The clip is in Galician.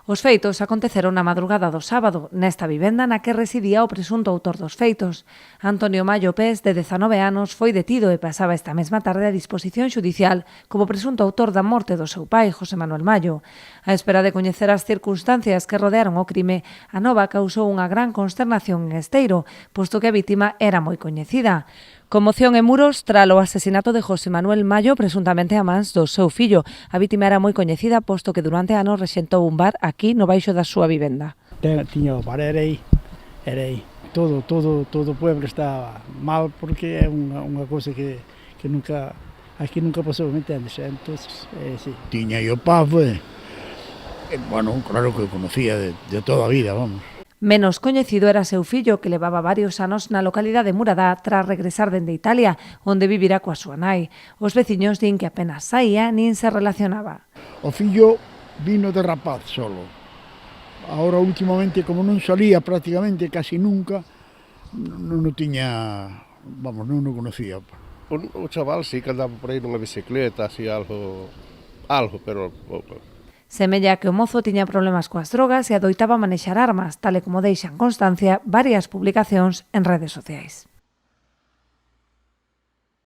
Os feitos aconteceron na madrugada do sábado, nesta vivenda na que residía o presunto autor dos feitos. Antonio Mallo Pés, de 19 anos, foi detido e pasaba esta mesma tarde a disposición xudicial como presunto autor da morte do seu pai, José Manuel Mallo. A espera de coñecer as circunstancias que rodearon o crime, a nova causou unha gran consternación en Esteiro, posto que a vítima era moi coñecida. Conmoción en Muros tras o asesinato de José Manuel Mallo, presuntamente a mans do seu fillo. A vítima era moi coñecida, posto que durante anos rexentou un bar aquí no baixo da súa vivenda. Tiña o bar, era aí. Todo o pueblo está mal porque é unha cousa que nunca, aquí nunca pasou, me entendes? Entonces, sí. Tiña o pavo, bueno, claro que o conocía de toda a vida, vamos. Menos coñecido era seu fillo, que levaba varios anos na localidade de Muradá tras regresar dende Italia, onde vivirá coa súa nai. Os veciños din que apenas saía nin se relacionaba. O fillo vino de rapaz solo. Ahora últimamente, como non salía prácticamente casi nunca, non o tiña, vamos, non o conocía. O chaval sí que andaba por aí nunha bicicleta, así algo, pero pouco. Semella que o mozo tiña problemas coas drogas e adoitaba manexar armas, tal e como deixan constancia varias publicacións en redes sociais.